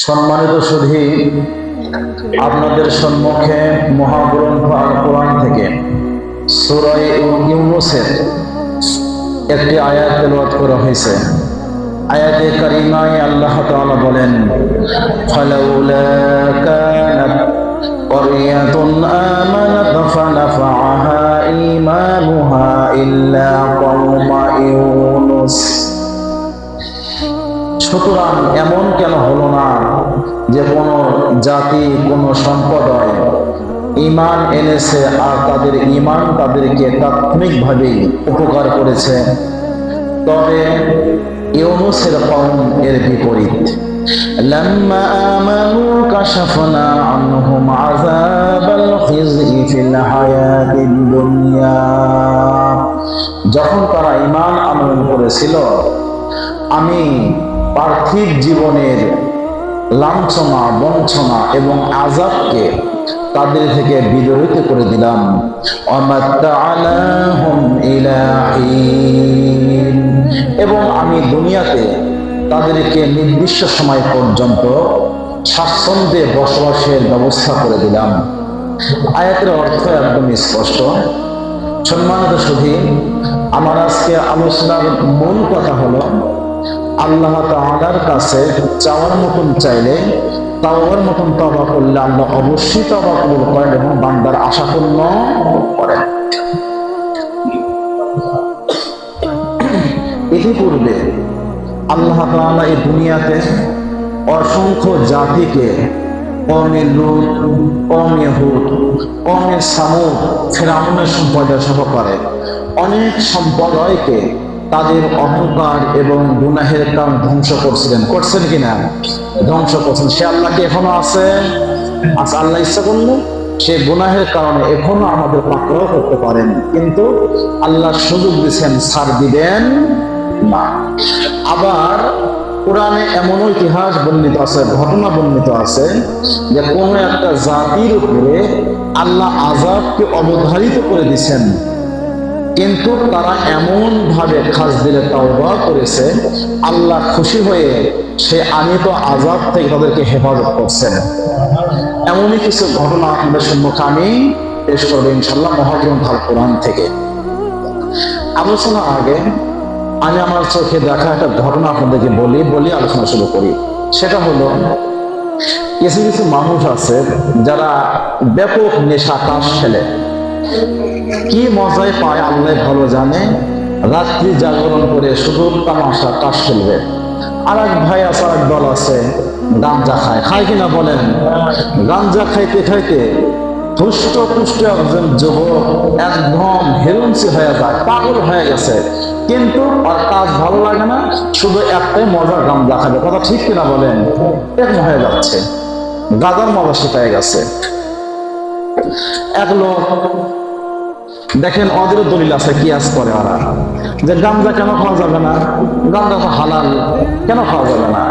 সম্মানিত সুধী, আপনাদের সম্মুখে মহাগ্রন্থ আল কোরআন থেকে সূরা ইউনূসের একটি আয়াত তেলাওয়াত করা হয়েছে। আয়াতে কারিমায় আল্লাহ তাআলা বলেন, ফালাউলা কানাত ক্বরিয়াতুন আমানাত ফানাফাআহা ঈমানুহা ইল্লা কওমা ইউনূস। সুতরাং এমন কেন হলো না যে কোনো জাতি, কোনো সম্প্রদায় ঈমান এনেছে আর তাদের ঈমান তাদেরকে তাৎক্ষণিকভাবেই উপকার করেছে, তবে ইউনূসের কওম এর বিপরীত। লাম্মা আমানু কাশাফনা আনহুম আযাবাল খিজই ফিল হায়াতিদ দুনিয়া। যখন তারা ঈমান আনয়ন করেছিল, আমি পার্থিব জীবনের লাঞ্ছনা, বঞ্চনা এবং আযাবকে তাদের থেকে বিদরিত করে দিলাম। এবং আমি দুনিয়াতে তাদেরকে নির্দিষ্ট সময় পর্যন্ত স্বাচ্ছন্দ্যে বসবাসের ব্যবস্থা করে দিলাম। আয়াতের অর্থ একদম স্পষ্ট। সম্মানিত সুধী, আমার আজকে আলোচনার মূল কথা হলো, আল্লাহ তাআলার কাছে চাওয়ার মতন চাইলে, তাওবার মতন তওবা করলে আল্লাহ অবশ্যই তওবা কবুল করেন এবং বান্দার আশা পূর্ণ করেন। ইতিপূর্বে আল্লাহ তাআলা এই দুনিয়াতে অসংখ্য জাতিকে, কওমে লূত, কওমে হুদ, কওমে সামূদ, ফিরআউনের সম্প্রদায় সহকারে অনেক সম্প্রদায়কে তাদের অহংকার এবং গুনাহের কারণ ধ্বংস করছেন কিনা? ধ্বংস করছেন। সে আল্লাহ কি এখনো আছে? আল্লাহ ইচ্ছা করলে সে গুনাহের কারণে এখনো আমাদের পাকড়াও করতে পারেন, কিন্তু আল্লাহ সুযোগ দিচ্ছেন, ছাড় দিবেন না। আবার কোরআনে এমন ইতিহাস বর্ণিত আছে, ঘটনা বর্ণিত আছে যে কোন একটা জাতির উপরে আল্লাহ আযাবকে অবধারিত করে দিচ্ছেন, কিন্তু তারা এমন ভাবে খাস দিলে তাওবা করেছে, আল্লাহ খুশি হয়ে সে আনিত আযাব থেকে তাদেরকে হেফাজত করছেন। এমনই কিছু ঘটনা আপনাদের সম্মুখে আমি পেশ করবো ইনশাআল্লাহ মহাগ্রন্থ আল কোরআন থেকে। আলোচনার আগে আমি আমার চোখে দেখা একটা ঘটনা আপনাদেরকে বলি আলোচনা শুরু করি। সেটা হলো, কিছু কিছু মানুষ আছে যারা ব্যাপক নেশা তাস খেলে, কি মজায় পায় আল্লাহ ভালো জানে। রাত্রি জাগরণ করে শুধু তামাশা তাস খেলবে। আর এক ভাই আছে, আর এক দল আছে, গাঞ্জা খায় কিনা বলেন? গাঞ্জা খাইতে খাইতে ধুষ্ট পুষ্ট একজন যুবক একদম হেরুন্সি হয়ে যায়, পাগল হয়ে গেছে, কিন্তু আর কাজ ভালো লাগে না, শুধু একটাই মজার গাঞ্জা খাবে। কথা ঠিক কিনা বলেন? এরকম হয়ে যাচ্ছে, গাঁজার মজা শিখায় গেছে। এক লোক দেখেন, ওদের দলিল আছে, কিয়াস করে ওরা যে গাঞ্জা কেন খাওয়া যাবে না? গাঞ্জা তো হালাল, কেন খাওয়া যাবে না?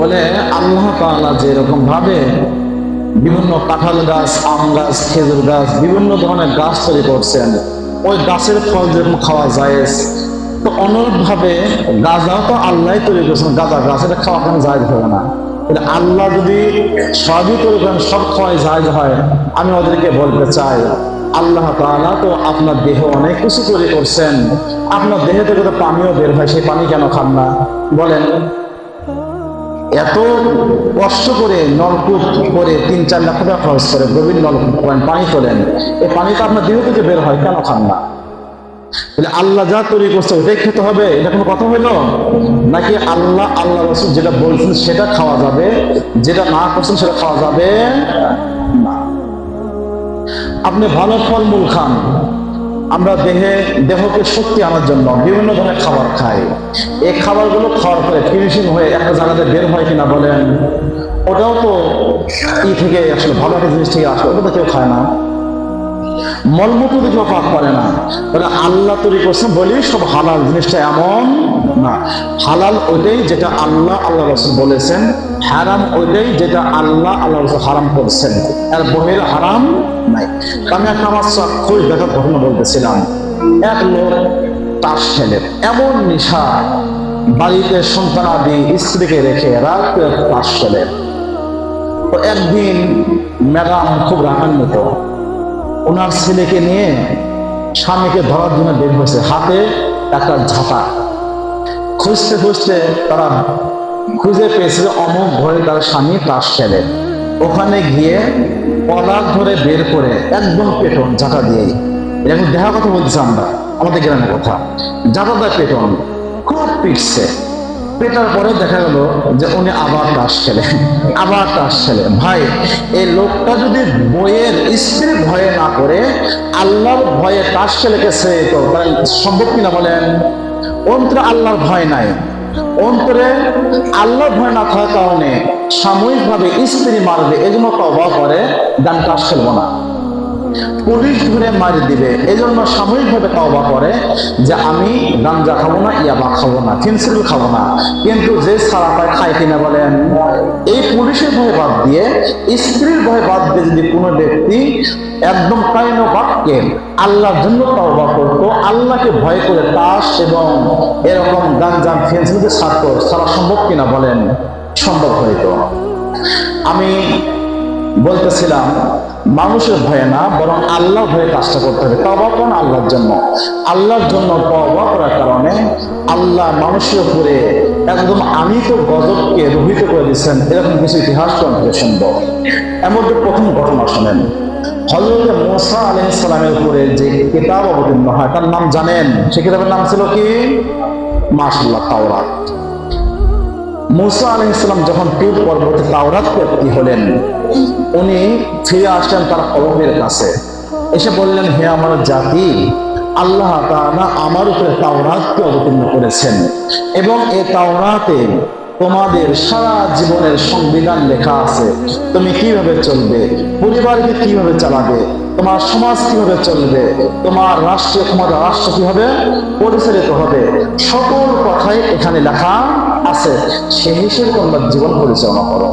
বলে আল্লাহ তাআলা যেরকম ভাবে বিভিন্ন কাঁঠাল গাছ, আম গাছ, খেজুর গাছ, বিভিন্ন ধরনের গাছ তৈরি করছেন, ওই গাছের ফল যেরকম খাওয়া যায়, তো অনুরূপভাবে গাঁজাও তো আল্লাহ তৈরি করছেন। গাঁজা গাছ, এটা খাওয়া কেন জায়েজ হবে না? আল্লাহ যদি সবই তৈরি করেন, সব খাওয়াই জায়েজ হয়। আমি ওদেরকে বলতে চাই, আল্লাহ তাআলা তো আপনার দেহে অনেক কিছু তৈরি করছেন, আপনার দেহে থেকে তো পানিও বের হয়, সেই পানি কেন খান না? বলেন, এত কষ্ট করে নলকূপ করে ৩-৪ লাখ টাকা খরচ করে গভীর নলকূপ করেন, পানি তোলেন, এই পানি তো আপনার দেহ থেকে বের হয়, কেন খান না? আল্লাহ যা তৈরি করছে ওটাই খেতে হবে, এটা কোনো কথা হইল? নাকি আল্লাহ রাসূল যেটা বলছেন সেটা খাওয়া যাবে, যেটা না করছেন সেটা খাওয়া যাবে না? আপনি ভালো ফলমূল খান, আমরা দেহকে শক্তি আনার জন্য বিভিন্ন ধরনের খাবার খাই। এই খাবারগুলো খাওয়ার পরে ফিনিশিং হয়ে একটা জায়গাতে বের হয় কিনা বলেন? ওটাও তো থেকে আসলে ভালো একটা জিনিস থেকে আসলে, ওটা তো কেউ খায় না। মলমূত্র কেউ পাক করে না। তাহলে আল্লাহ তৈরি করছেন বলি সব হালাল, জিনিসটা এমন না। হালাল ওইটাই যেটা আল্লাহ রাসূল বলেছেন, হারাম ওইটাই যেটা আল্লাহ রাসূল হারাম করেছেন, এর বহির হারাম নাই। আমি একটা আমার চাক্ষুষ দেখার ঘটনা বলতেছিলাম। এক লোক তাস খেলে, এমন নেশা বাড়িতে সন্তানাদি স্ত্রীকে রেখে রাত তাস খেলেন। তো একদিন ম্যাডাম খুব রাগান্বিত, ওনার ছেলেকে নিয়ে স্বামীকে ধরার জন্য বের হয়েছে, হাতে একটা ঝাঁটা। খুঁজতে খুঁজতে তারা খুঁজে পেয়েছে যে অমুক ঘরে তার স্বামী তাস খেলে। ওখানে গিয়ে পলাক ধরে বের করে একদম পেটন ঝাঁটা দিয়ে, এরকম দেখা কথা বলতেছে আমরা, আমাদের গ্রামের কথা, ঝাঁটাটা পেটন খুব পিটছে। পেটার পরে দেখা গেল যে উনি আবার তাস খেলেন, আবার তাস খেলেন। ভাই, এই লোকটা যদি বইয়ের স্ত্রীর ভয়ে না করে আল্লাহর ভয়ে তাস খেলে গেছে, তো সম্ভব কিনা বলেন? অন্তরে আল্লাহর ভয় নাই, অন্তরে আল্লাহর ভয় না থাকার কারণে সাময়িকভাবে স্ত্রী মারবে, এজন্য তওবা করে গান তাস খেলবো না, পুলিশ ধরে মারি দিবে এজন্য সাময়িকভাবে তওবা করে যে আমি গাঞ্জা খাবো না, ইয়াবা খাবো না, ফেন্সিল খাবো না। কিন্তু যে ছাড়া পায় খায় কিনা বলেন? এই পুলিশের ভয় বাদ দিয়ে, স্ত্রীর ভয় বাদ দিয়ে যদি কোনো ব্যক্তি একদম কায়নো বাক্যে আল্লাহর জন্য তওবা করতো, আল্লাহকে ভয় করে তাস এবং এরকম গাঞ্জা ফেন্সিলকে ছাড়তো, ছাড়া সম্ভব কিনা বলেন? সম্ভব হইতো। আমি বলতেছিলাম মানুষের ভয়ে না, বরং আল্লাহর ভয়ে কাজটা করতে হবে। তওবা করুন আল্লাহর জন্য, আল্লাহর জন্য তওবা করার কারণে আল্লাহ মানুষের উপরে একদম আমিত গজবকে রহিত করে দিচ্ছেন। এরকম কিছু ইতিহাস আমাদের শুনবো। এমন প্রথম ঘটনা শোনেন, হযরত মূসা আলাইহিস সালামের উপরে যে কিতাব অবতীর্ণ হয় তার নাম জানেন? সে কিতাবের নাম ছিল কি? মাশাআল্লাহ, তাওরাত। মূসা আলাইহিস সালাম যখন তুর পর্বতে তাওরাত প্রাপ্তি হলেন, উনি ফিরে আসলেন তার কওমের কাছে, এসে বললেন, হে আমার জাতি, আল্লাহ তাআলা আমার উপরে তাওরাতকে অবতীর্ণ করেছেন এবং এই তাওরাতে তোমাদের সারা জীবনের সংবিধান লেখা আছে। তুমি কিভাবে চলবে, পরিবারকে কিভাবে চালাবে, তোমার সমাজ কিভাবে চলবে, তোমার রাষ্ট্রীয় ক্ষমতা রাষ্ট্র কিভাবে পরিচালিত হবে, সকল কথাই এখানে লেখা আছে। সেই হিসেবে তোমরা জীবন পরিচালনা করো।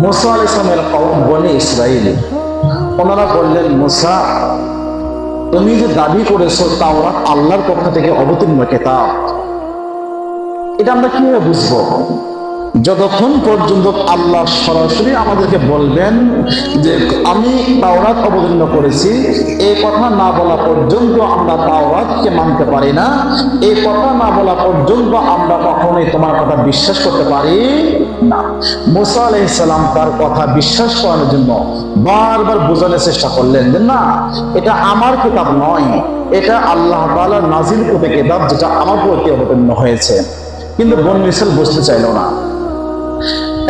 মূসা আলাইহিস সালামের কওম বনি ইসরাইল, ওনারা বললেন, মূসা, তুমি যে দাবি করেছো তাওরাত আল্লাহর পক্ষ থেকে অবতীর্ণ কিতাব, এটা আমরা কিভাবে বুঝবো? যতক্ষণ পর্যন্ত আল্লাহ সরাসরি আমাদেরকে বলবেন যে আমি তাওরাত অবতীর্ণ করেছি, এই কথা না বলা পর্যন্ত আমরা তাওরাতকে মানতে পারি না। এই কথা না বলা পর্যন্ত আমরা কখনোই তোমার কথা বিশ্বাস করতে পারি না। মূসা আলাইহিস সালাম তার কথা বিশ্বাস করানোর জন্য বারবার বোঝানোর চেষ্টা করলেন যে না, এটা আমার কিতাব নয়, এটা আল্লাহ তাআলার নাজিলকৃত কিতাব, যেটা আমার প্রতি অবতীর্ণ হয়েছে। কিন্তু বনী ইসরাইল বুঝতে চাইল না।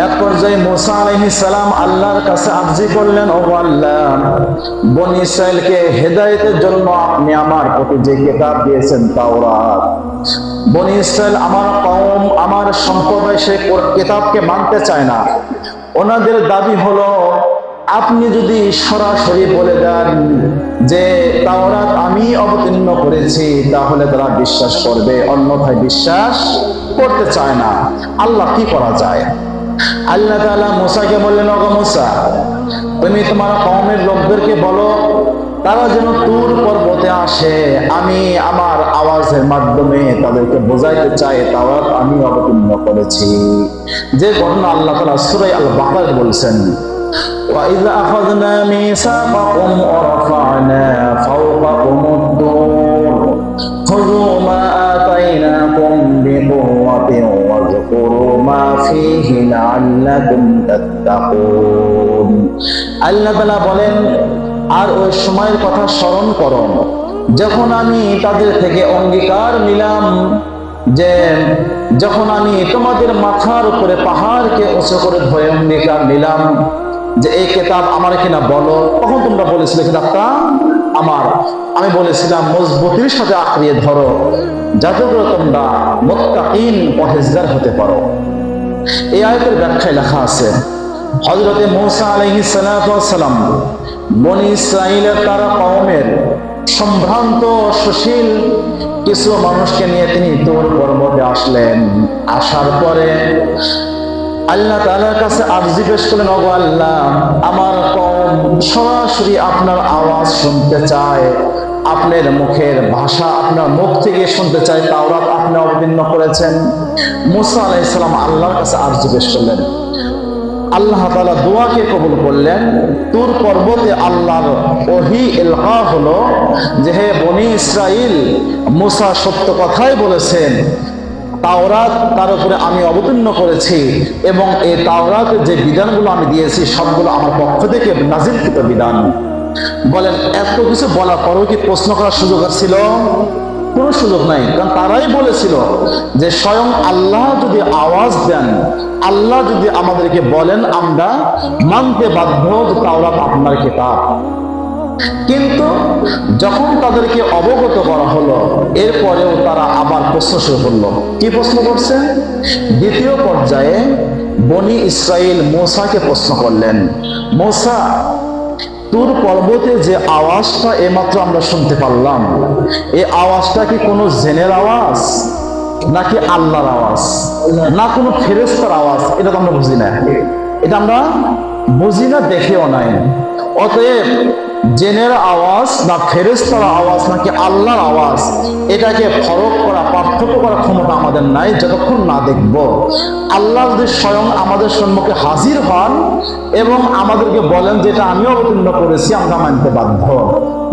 এক পর্যায়ে মূসা আলাইহিস সালাম আল্লাহর কাছে আরজি করলেন, ও আল্লাহ, বনী ইসরাইলকে হেদায়েতের জন্য আপনি আমার প্রতি যে কিতাব দিয়েছেন তাওরাত, বনী ইসরাইল আমার কওম, আমার সম্প্রদায় সেই কিতাবকে মানতে চায় না। ওনাদের দাবি হলো আপনি যদি সরাসরি বলে দেন যে তাওরাত আমি অবতীর্ণ করেছি, তাহলে তারা বিশ্বাস করবে, অন্যথায় বিশ্বাস করতে চায় না। আল্লাহ কি করা যায়? আল্লাহ তাআলা মূসাকে বললেন, ওগো মূসা, তুমি তোমার কওমের লোকদেরকে বলো তারা যেন তুর পর্বতে আসে, আমি আমার আওয়াজের মাধ্যমে তাদেরকে বোঝাইতে চাই তাওরাত আমি অবতীর্ণ করেছি। যে ঘটনা আল্লাহ তাআলা সূরা আল বাকারায় বলছেন, وَإِذْ أَخَذْنَا مِيثَاقَكُمْ وَرَفَعْنَا فَوْقَكُمُ الطُّورَ خُذُوا مَا آتَيْنَاكُمْ بِقُوَّةٍ وَاذْكُرُوا مَا فِيهِ لَعَلَّكُمْ تَتَّقُونَ। আল্লাহ তাআলা বলেন, আর ওই সময়ের কথা স্মরণ করো যখন আমি তাদের থেকে অঙ্গীকার নিলাম যে যখন আমি তোমাদের মাথার উপরে পাহাড়কে উঁচু করে ধরে অঙ্গীকার নিলাম যে এই কিতাব আমার কিনা বলো, তখন তোমরা বলেছিলে কিতাবটা আমার। আমি বলেছিলাম মজবুতির সাথে আঁকড়িয়ে ধরো যাতে করে তোমরা মুত্তাকিন পরহেজগার হতে পারো। এই আয়াতের ব্যাখ্যায় লেখা আছে, হযরতে মূসা আলাইহিস সালাম বনী ইসরাইলের তার কওমের সম্ভ্রান্ত সুশীল কিছু মানুষকে নিয়ে তিনি তুর পর্বতে আসলেন। আসার পরে আল্লাহ তাআলার কাছে আরজি পেশ করলেন, ওগো আল্লাহ, আমার কওম সরাসরি আপনার আওয়াজ শুনতে চায়, আপনার মুখের ভাষা আপনার মুখ থেকে শুনতে চাই, তাওরাত আপনি অবতীর্ণ করেছেন। মুসা আলাইহিস সালাম আল্লাহর কাছে আরজি পেশ করলেন। আল্লাহ তাআলা দোয়াকে কবুল করলেন। তুর পর্বতে আল্লাহর ওহী ইলহা হলো যে হে বনি ইসরাইল, মুসা সত্য কথাই বলেছেন, তাওরাত তার উপরে আমি অবতীর্ণ করেছি এবং এই তাওরাতের যে বিধানগুলো আমি দিয়েছি সবগুলো আমার পক্ষ থেকে নাজিলকৃত বিধান। বলেন, এত কিছু বলার পরেও কি প্রশ্ন করার সুযোগ ছিল? কোনো সুযোগ নাই। কারণ তারাই বলেছিল যে স্বয়ং আল্লাহ যদি আওয়াজ দেন, আল্লাহ যদি আমাদেরকে বলেন, আমরা মানতে বাধ্য যে তাওরাত আপনার কিতাব। কিন্তু যখন তাদেরকে অবগত করা হলো, এরপরেও তারা আবার প্রশ্ন শুরু করলো। কি প্রশ্ন করছে? দ্বিতীয় পর্যায়ে বনি ইসরাইল মুসাকে প্রশ্ন করলেন, মুসা, তুর পর্বতে যে আওয়াজটা এইমাত্র আমরা শুনতে পারলাম, এই আওয়াজটা কি কোনো জিনের আওয়াজ নাকি আল্লাহর আওয়াজ না কোনো ফেরেশতার আওয়াজ? এটা তো আমরা বুঝি না, এটা আমরা বুঝি না, দেখেও নাই। অতএব জিনের আওয়াজ না ফেরেশতার আওয়াজ নাকি আল্লাহর আওয়াজ, এটাকে ফরক করা, পার্থক্য করার ক্ষমতা আমাদের নাই যতক্ষণ না দেখব। আল্লাহ যদি স্বয়ং আমাদের সম্মুখে হাজির হন এবং আমাদেরকে বলেন যেটা আমি অবতীর্ণ করেছি, আমরা মানতে বাধ্য।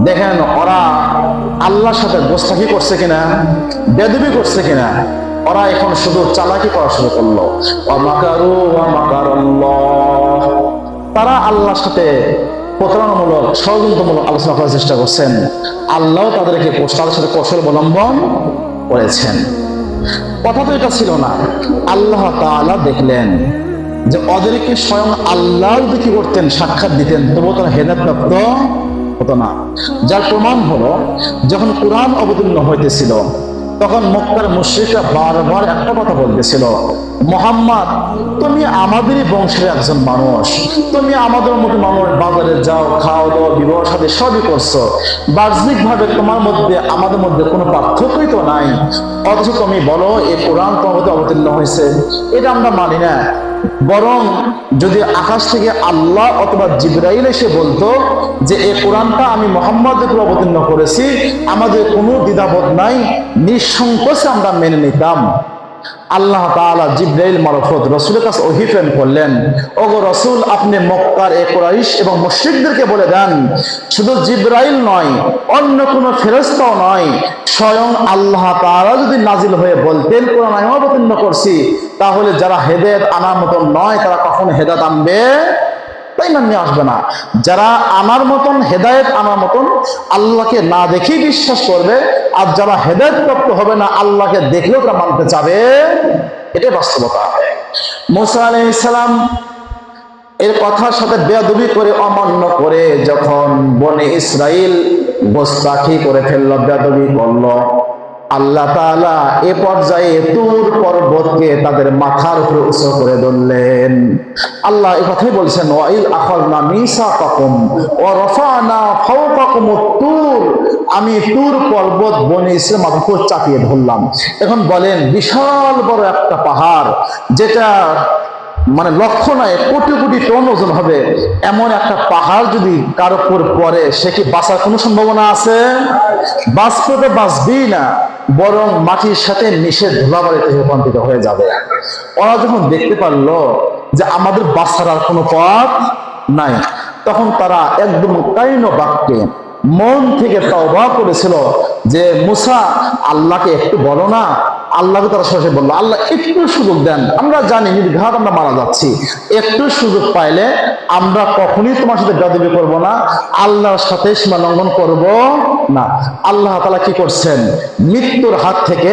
দেখেন ওরা আল্লাহর সাথে গোস্তাখি করছে কিনা, বেয়াদবি করছে কিনা। ওরা এখন শুধু চালাকি করা শুরু করলো। ওয়ামাকারু ওয়ামাকারাল্লাহ, তারা আল্লাহর সাথে প্রতারণামূলক, ষড়যন্ত্রমূলক আলোচনা করার চেষ্টা করছেন। আল্লাহ তাদেরকে তাদের সাথে কৌশল অবলম্বন করেছেন। কথা তো এটা ছিল না। আল্লাহ তাআলা দেখলেন যে ওদেরকে স্বয়ং আল্লাহ যদি কি করতেন, সাক্ষাৎ দিতেন, তবুও তারা হেদায়েত প্রাপ্ত হতো না। যার প্রমাণ হলো, যখন কোরআন অবতীর্ণ হইতেছিল তখন মক্কার মুশরিকরা বারবার একটা কথা বলতেছিল, মুহাম্মদ, তুমি আমাদেরই বংশের একজন মানুষ, তুমি আমাদের মতো মানুষ, বাজারে যাও, খাও দাও, বিবাহ সাথে সবই করছো, বাহ্যিক ভাবে তোমার মধ্যে আমাদের মধ্যে কোনো পার্থক্যই তো নাই, অথচ তুমি বলো এই কোরআন তোমার অবতীর্ণ হয়েছে। এটা আমরা মানি না। বরং যদি আকাশ থেকে আল্লাহ অথবা জিবরাইল এসে বলতো যে এই কোরআনটা আমি মুহাম্মদের উপর অবতীর্ণ করেছি, আমাদের কোনো দ্বিধাবোধ নাই, নিঃসংকোচে আমরা মেনে নিতাম। আল্লাহ তাআলা জিবরাইল মারফত রাসূলের কাছে ওহী প্রেরণ করলেন, ওগো রাসূল, আপনি মক্কার এই কুরাইশ এবং মুশরিকদেরকে বলে দেন, শুধু জিবরাইল নয়, অন্য কোনো ফেরেশতাও নয়, স্বয়ং আল্লাহ তাআলা যদি নাজিল হয়ে বলতেন কোরআন আমি অবতীর্ণ করছি, তাহলে যারা হেদায়েত আনার মতন নয় তারা কখনো হেদায়েত আনবে তাই মানতে আসবে না। যারা আমার মতন হেদায়েত আনার মতন আল্লাহকে না দেখেই বিশ্বাস করবে, আর যারা হেদায়েত প্রাপ্ত হবে না, আল্লাহকে দেখলেও তারা মানতে চাবে, এটাই বাস্তবতা। মুসা আলাইহিস সালাম এর কথার সাথে বেয়াদবি করে, অমান্য করে যখন বনে ইসরাইল গোস্তাখি করে ফেললো, বেয়াদবি করলো, আল্লাহ তাআলা এ পর্যায়ে তুর পর্বতকে তাদের মাথার উপরে উঁচু করে ধরলেন। আল্লাহ এই কথাই বলছেন, ওয়াইল আখাযনা মিসাকাকুম ওয়া রাফা'না ফাওকাকুমুত তুর, আমি তুর পর্বত বনে ইসরাইলের মাথার উপর চাপিয়ে ধরলাম। এখন বলেন, বিশাল বড় একটা পাহাড়, যেটা মানে লক্ষ নয় কোটি কোটি টন ওজন হবে, এমন একটা পাহাড় যদি কারো উপর পড়ে, সে কি বাঁচার কোনো সম্ভাবনা আছে? বাঁচতে তো বাঁচবেই না, বরং মাটির সাথে মিশে ধুলাবাড়িতে রূপান্তরিত হয়ে যাবে। ওরা যখন দেখতে পারলো যে আমাদের বাঁচার আর কোনো পথ নাই, তখন তারা একদম কাইন বাক্যে মন থেকে তওবা করেছিল যে মুসা, আল্লাহকে একটু বলো না। আল্লাহকে তারা সরাসরি বললো, আল্লাহ একটু সুযোগ দেন, আমরা জানি নির্ঘাত আমরা মারা যাচ্ছি, একটু সুযোগ পাইলে আমরা কখনই তোমার সাথে বেয়াদবি করব না, আল্লাহর সাথে সীমা লঙ্ঘন করব না। আল্লাহ তাআলা কি করছেন, মৃত্যুর হাত থেকে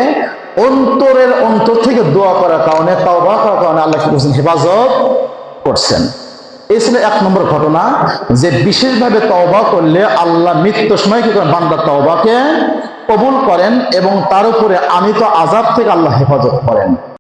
অন্তর থেকে দোয়া করার কারণে, তওবা করার কারণে আল্লাহ কি করছেন, হেফাজত করছেন। এই ছিল এক নম্বর ঘটনা, যে বিশেষভাবে তওবা করলে আল্লাহ মৃত্যুর সময় কি করেন, বান্দার তওবাকে কবুল করেন এবং তার উপরে আমিত আযাব থেকে আল্লাহ হেফাজত করেন।